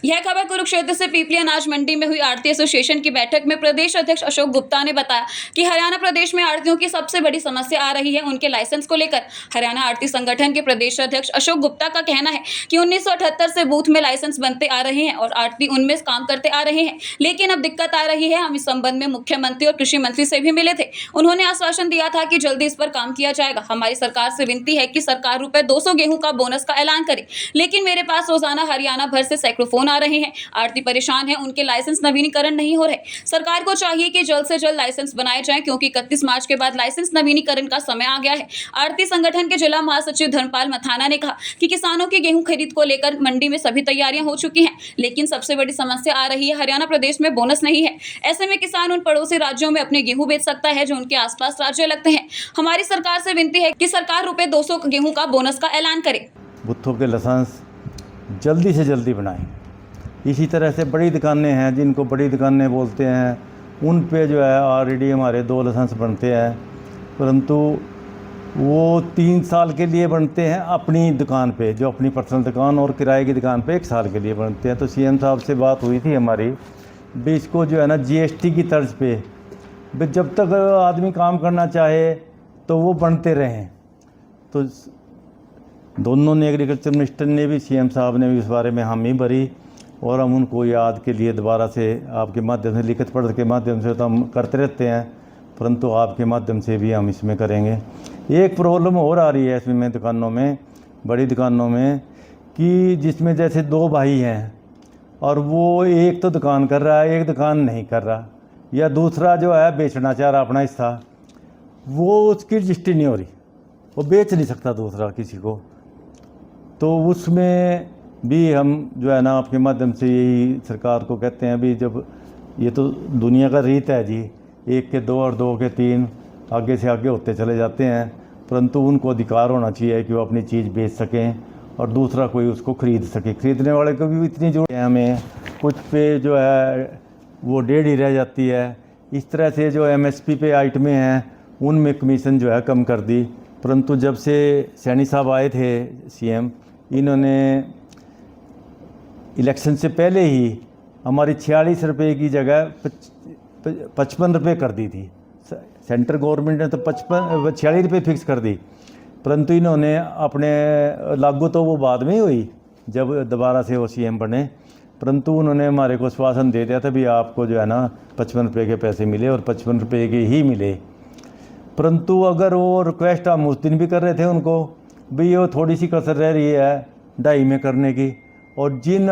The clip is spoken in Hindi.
यह खबर कुरुक्षेत्र से पीपली अनाज मंडी में हुई आढ़ती एसोसिएशन की बैठक में प्रदेश अध्यक्ष अशोक गुप्ता ने बताया कि हरियाणा प्रदेश में आढ़तियों की सबसे बड़ी समस्या आ रही है उनके लाइसेंस को लेकर। हरियाणा आढ़ती संगठन के प्रदेश अध्यक्ष अशोक गुप्ता का कहना है कि 1978 से बूथ में लाइसेंस बनते आ रहे हैं और आढ़ती उनमें काम करते आ रहे हैं, लेकिन अब दिक्कत आ रही है। हम इस संबंध में मुख्यमंत्री और कृषि मंत्री से भी मिले थे। उन्होंने आश्वासन दिया था कि जल्दी इस पर काम किया जाएगा। हमारी सरकार से विनती है कि सरकार ₹200 गेहूं का बोनस का ऐलान करे, लेकिन मेरे पास रोजाना हरियाणा भर से सैकड़ों फोन आ रहे हैं। आढ़ती परेशान है, उनके लाइसेंस नवीनीकरण नहीं हो रहे। सरकार को चाहिए कि जल्द से जल्द लाइसेंस बनाए जाएं, क्योंकि 31 मार्च के बाद लाइसेंस नवीनीकरण का समय आ गया है। आढ़ती संगठन के जिला महासचिव धर्मपाल मथाना ने कहा कि किसानों की गेहूं खरीद को लेकर मंडी में सभी तैयारियां हो चुकी हैं, लेकिन सबसे बड़ी समस्या आ रही है हरियाणा प्रदेश में बोनस नहीं है। ऐसे में किसान उन पड़ोसी राज्यों में अपने गेहूं बेच सकता है जो उनके आसपास राज्य लगते हैं। हमारी सरकार से विनती है कि सरकार ₹200 गेहूं का बोनस का ऐलान करे। बूथों के लाइसेंस जल्दी से जल्दी बनाएं। इसी तरह से बड़ी दुकानें हैं जिनको बड़ी दुकानें बोलते हैं, उन पे जो है ऑलरेडी हमारे 2 लाइसेंस बनते हैं, परंतु वो 3 साल के लिए बनते हैं अपनी दुकान पे, जो अपनी पर्सनल दुकान, और किराए की दुकान पे 1 साल के लिए बनते हैं। तो सीएम साहब से बात हुई थी हमारी भी, इसको जो है ना जीएसटी की तर्ज पे भी जब तक आदमी काम करना चाहे तो वो बनते रहें। तो दोनों ने, एग्रीकल्चर मिनिस्टर ने भी, सीएम साहब ने भी इस बारे में हामी भरी, और हम उनको याद के लिए दोबारा से आपके माध्यम से, लिखित पत्र के माध्यम से तो हम करते रहते हैं, परंतु आपके माध्यम से भी हम इसमें करेंगे। एक प्रॉब्लम और आ रही है इसमें दुकानों में, बड़ी दुकानों में, कि जिसमें जैसे 2 भाई हैं और वो एक तो दुकान कर रहा है, एक दुकान नहीं कर रहा, या दूसरा जो है बेचना चाह रहा अपना हिस्सा, वो उसकी रजिस्ट्री नहीं हो रही, वो बेच नहीं सकता दूसरा किसी को। तो उसमें भी हम जो है ना आपके माध्यम से यही सरकार को कहते हैं, भी जब ये तो दुनिया का रीत है जी, 1 के 2 और 2 के 3 आगे से आगे होते चले जाते हैं, परंतु उनको अधिकार होना चाहिए कि वो अपनी चीज़ बेच सकें और दूसरा कोई उसको ख़रीद सके। ख़रीदने वाले को भी इतनी जरूरत है हमें, कुछ पे जो है वो डेढ़ ही रह जाती है। इस तरह से जो एमएसपी पे आइटमें हैं उनमें कमीशन जो है कम कर दी, परंतु जब से सैनी साहब आए थे सीएम, इन्होंने इलेक्शन से पहले ही हमारी 46 रुपये की जगह 55 रुपये कर दी थी। सेंट्रल गवर्नमेंट ने तो 46 रुपये फिक्स कर दी, परंतु इन्होंने अपने लागू तो वो बाद में ही हुई जब दोबारा से वो सीएम बने, परंतु उन्होंने हमारे को आश्वासन दे दिया था भी आपको जो है ना 55 रुपये के पैसे मिले और 55 रुपये के ही मिले। परंतु अगर वो रिक्वेस्ट हम उस दिन भी कर रहे थे उनको भी, ये थोड़ी सी कसर रह रही है 2.5 में करने की, और जिन